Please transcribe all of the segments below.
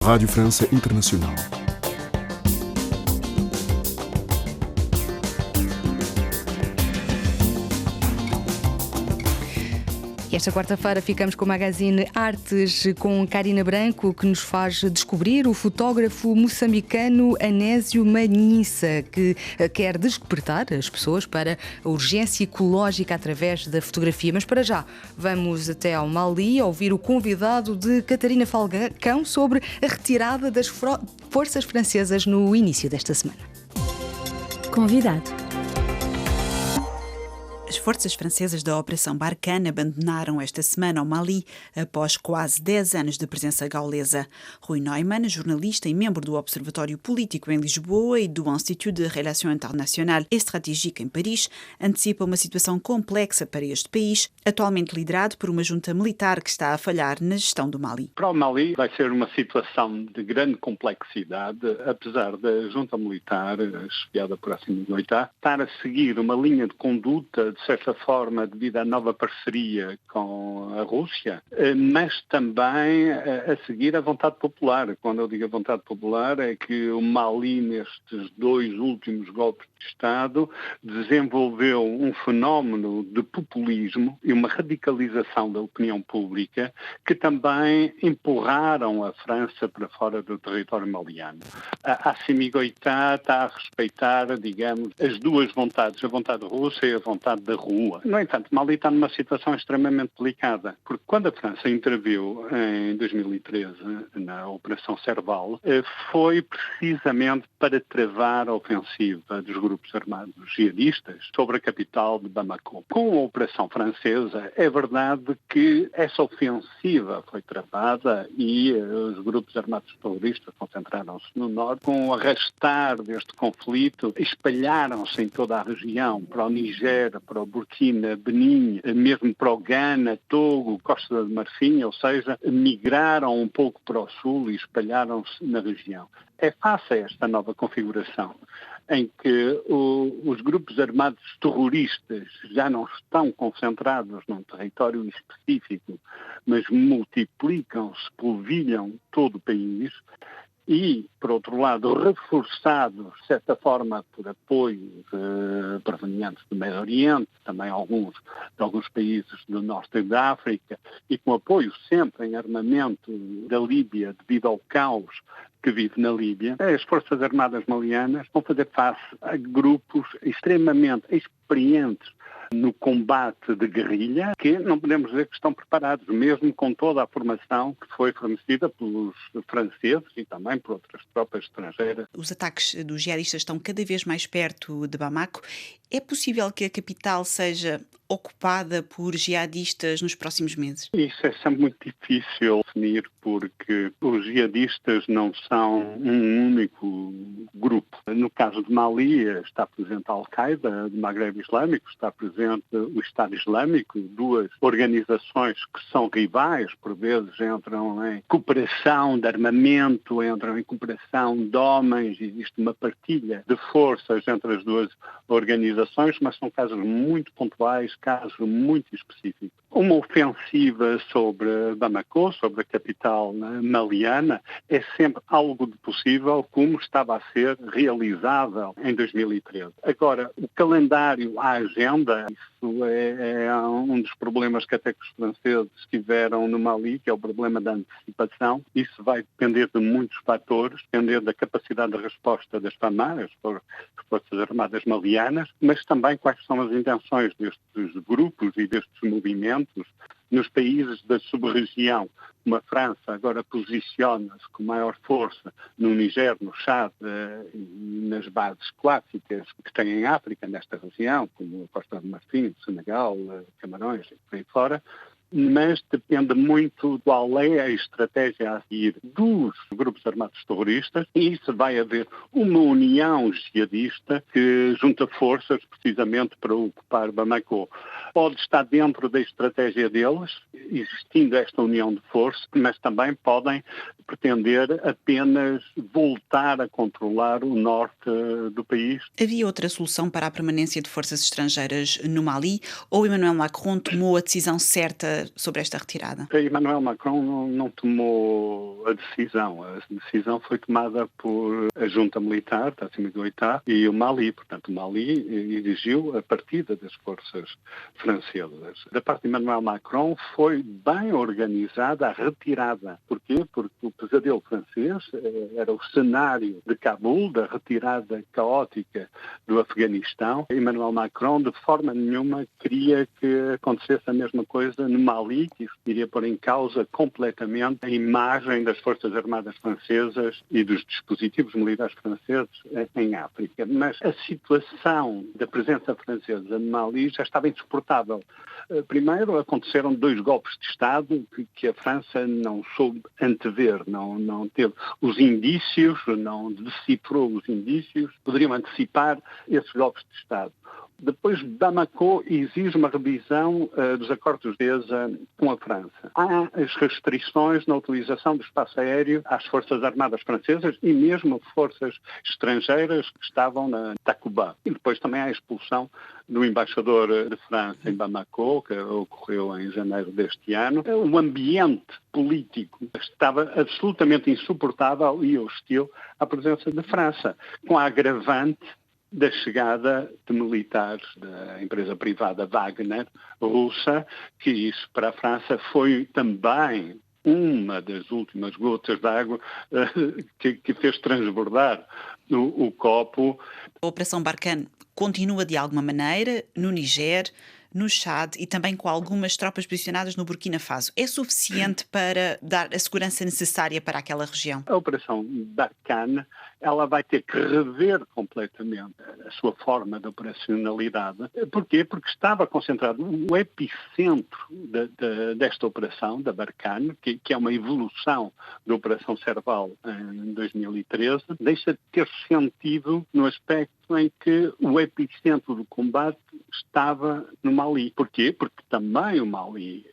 Rádio França Internacional. E esta quarta-feira ficamos com o Magazine Artes com Karina Branco, que nos faz descobrir o fotógrafo moçambicano Anésio Manhissa, que quer despertar as pessoas para a urgência ecológica através da fotografia. Mas para já, vamos até ao Mali ouvir o convidado de Catarina Falcão sobre a retirada das forças francesas no início desta semana. Convidado. As forças francesas da Operação Barkhane abandonaram esta semana o Mali após quase 10 anos de presença gaulesa. Rui Neumann, jornalista e membro do Observatório Político em Lisboa e do Institut de Relations Internationales et Stratégiques em Paris, antecipa uma situação complexa para este país, atualmente liderado por uma junta militar que está a falhar na gestão do Mali. Para o Mali vai ser uma situação de grande complexidade, apesar da junta militar, chefiada por Assimi Goïta, estar a seguir uma linha de conduta de certa forma, devido à nova parceria com a Rússia, mas também a seguir a vontade popular. Quando eu digo a vontade popular, é que o Mali, nestes 2 últimos golpes de Estado, desenvolveu um fenómeno de populismo e uma radicalização da opinião pública que também empurraram a França para fora do território maliano. A Assimi Goïta está a respeitar, digamos, as 2 vontades, a vontade russa e a vontade da rua. No entanto, Mali está numa situação extremamente delicada, porque quando a França interviu em 2013 na Operação Serval, foi precisamente para travar a ofensiva dos grupos armados jihadistas sobre a capital de Bamako. Com a Operação Francesa, é verdade que essa ofensiva foi travada e os grupos armados terroristas concentraram-se no norte. Com o arrastar deste conflito, espalharam-se em toda a região, para o Níger, para o Burkina, Benin, mesmo para o Ghana, Togo, Costa de Marfim, ou seja, migraram um pouco para o sul e espalharam-se na região. É face a esta nova configuração em que os grupos armados terroristas já não estão concentrados num território específico, mas multiplicam-se, polvilham todo o país, e, por outro lado, reforçados, de certa forma, por apoios provenientes do Médio Oriente, também de alguns países do Norte da África, e com apoio sempre em armamento da Líbia, devido ao caos que vive na Líbia, as Forças Armadas malianas vão fazer face a grupos extremamente experientes no combate de guerrilha, que não podemos dizer que estão preparados, mesmo com toda a formação que foi fornecida pelos franceses e também por outras tropas estrangeiras. Os ataques dos jihadistas estão cada vez mais perto de Bamako. É possível que a capital seja ocupada por jihadistas nos próximos meses? Isso é sempre muito difícil definir, porque os jihadistas não são um único grupo. No caso de Mali está presente a Al-Qaeda, do Maghreb Islâmico, está presente o Estado Islâmico, 2 organizações que são rivais, por vezes entram em cooperação de armamento, entram em cooperação de homens, existe uma partilha de forças entre as 2 organizações, mas são casos muito pontuais, casos muito específicos. Uma ofensiva sobre Bamako, sobre a capital maliana, é sempre algo de possível, como estava a ser realizável em 2013. Agora, o calendário, a agenda, isso é um dos problemas que até que os franceses tiveram no Mali, que é o problema da antecipação. Isso vai depender de muitos fatores, depender da capacidade de resposta das FAMA, as Forças Armadas Malianas, mas também quais são as intenções destes grupos e destes movimentos nos países da sub-região. Como a França agora posiciona-se com maior força no Níger, no Chad e nas bases clássicas que tem em África, nesta região, como a Costa de Marfim, Senegal, Camarões e por aí fora, mas depende muito qual é a estratégia a seguir dos grupos armados terroristas, e isso vai haver uma união jihadista que junta forças precisamente para ocupar Bamako. Pode estar dentro da estratégia deles, existindo esta união de forças, mas também podem pretender apenas voltar a controlar o norte do país. Havia outra solução para a permanência de forças estrangeiras no Mali, ou Emmanuel Macron tomou a decisão certa sobre esta retirada? Emmanuel Macron não tomou a decisão. A decisão foi tomada por a junta militar, da Assembleia do Oitá, e o Mali. Portanto, o Mali exigiu a partida das forças francesas. Da parte de Emmanuel Macron foi bem organizada a retirada. Porquê? Porque o pesadelo francês era o cenário de Cabul, da retirada caótica do Afeganistão. Emmanuel Macron, de forma nenhuma, queria que acontecesse a mesma coisa no Mali, que isso iria pôr em causa completamente a imagem das Forças Armadas francesas e dos dispositivos militares franceses em África. Mas a situação da presença francesa no Mali já estava insuportável. Primeiro, aconteceram 2 golpes de Estado que a França não soube antever, não teve os indícios, não decifrou os indícios, poderiam antecipar esses golpes de Estado. Depois, Bamako exige uma revisão dos acordos de ESA com a França. Há as restrições na utilização do espaço aéreo às Forças Armadas francesas e mesmo forças estrangeiras que estavam na Takuba. E depois também há a expulsão do embaixador de França em Bamako, que ocorreu em janeiro deste ano. O ambiente político estava absolutamente insuportável e hostil à presença da França, com a agravante da chegada de militares da empresa privada Wagner, russa, que isso para a França foi também uma das últimas gotas de água que fez transbordar o copo. A Operação Barkhane continua de alguma maneira no Niger, no Chad e também com algumas tropas posicionadas no Burkina Faso. É suficiente para dar a segurança necessária para aquela região? A Operação Barkhane, ela vai ter que rever completamente a sua forma de operacionalidade. Porquê? Porque estava concentrado o epicentro desta operação, da Barkhane, que é uma evolução da Operação Serval em 2013, deixa de ter sentido no aspecto em que o epicentro do combate estava no Mali. Porquê? Porque também o Mali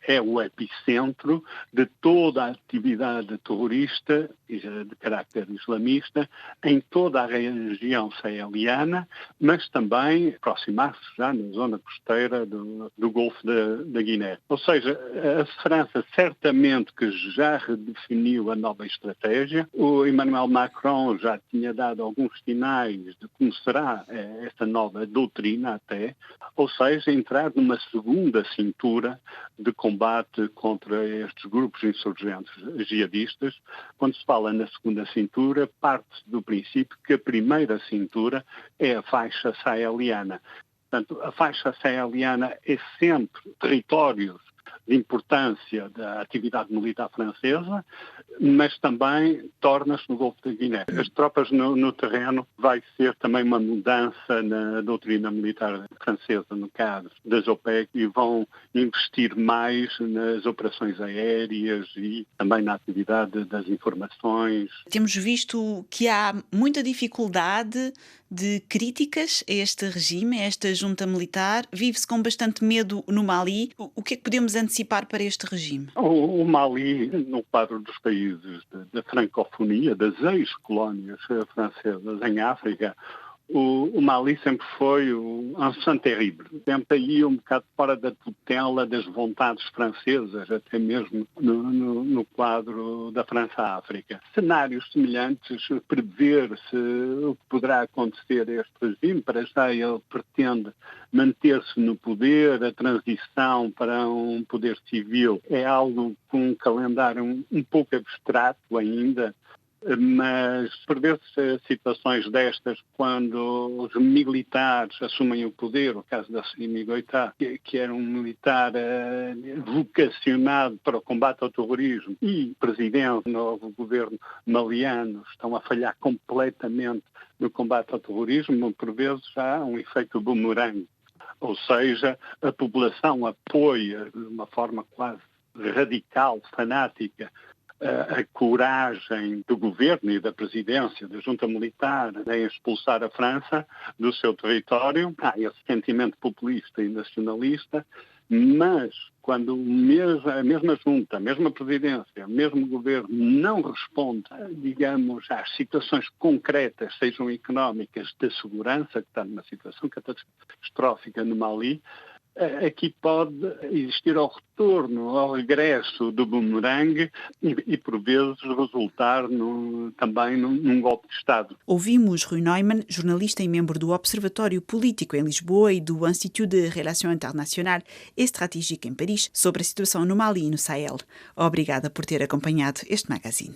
é o epicentro de toda a atividade terrorista de carácter islamista em toda a região saheliana, mas também aproximar-se já na zona costeira do Golfo da Guiné. Ou seja, a França certamente que já redefiniu a nova estratégia. O Emmanuel Macron já tinha dado alguns sinais de como será esta nova doutrina até, ou seja, entrar numa segunda cintura de combate contra estes grupos insurgentes jihadistas. Quando se fala na segunda cintura, parte-se do princípio que a primeira cintura é a faixa saheliana. Portanto, a faixa saheliana é sempre territórios de importância da atividade militar francesa, mas também torna-se no Golfo da Guiné. As tropas no terreno vai ser também uma mudança na doutrina militar francesa, no caso das OPEC, e vão investir mais nas operações aéreas e também na atividade das informações. Temos visto que há muita dificuldade de críticas a este regime, a esta junta militar. Vive-se com bastante medo no Mali. O que é que podemos antecipar para este regime? O Mali, no quadro dos países da francofonia, das ex-colónias francesas em África, o Mali sempre foi um enfant terrible. Sempre aí um bocado fora da tutela das vontades francesas, até mesmo no quadro da França-África. Cenários semelhantes, prever-se o que poderá acontecer a este regime. Para já ele pretende manter-se no poder, a transição para um poder civil é algo com um calendário um pouco abstrato ainda, mas prevê-se situações destas quando os militares assumem o poder, o caso da Assimi Goïta, que era um militar vocacionado para o combate ao terrorismo, e o presidente, o novo governo maliano, estão a falhar completamente no combate ao terrorismo, por vezes há um efeito bumerangue. Ou seja, a população apoia de uma forma quase radical, fanática, a coragem do governo e da presidência, da junta militar, em expulsar a França do seu território. Há esse sentimento populista e nacionalista, mas quando a mesma junta, a mesma presidência, o mesmo governo não responde, digamos, às situações concretas, sejam económicas, de segurança, que está numa situação catastrófica no Mali, aqui pode existir ao retorno, ao regresso do bumerangue e por vezes, resultar também num golpe de Estado. Ouvimos Rui Neumann, jornalista e membro do Observatório Político em Lisboa e do Institut de Relations Internationales et Stratégiques em Paris, sobre a situação no Mali e no Sahel. Obrigada por ter acompanhado este magazine.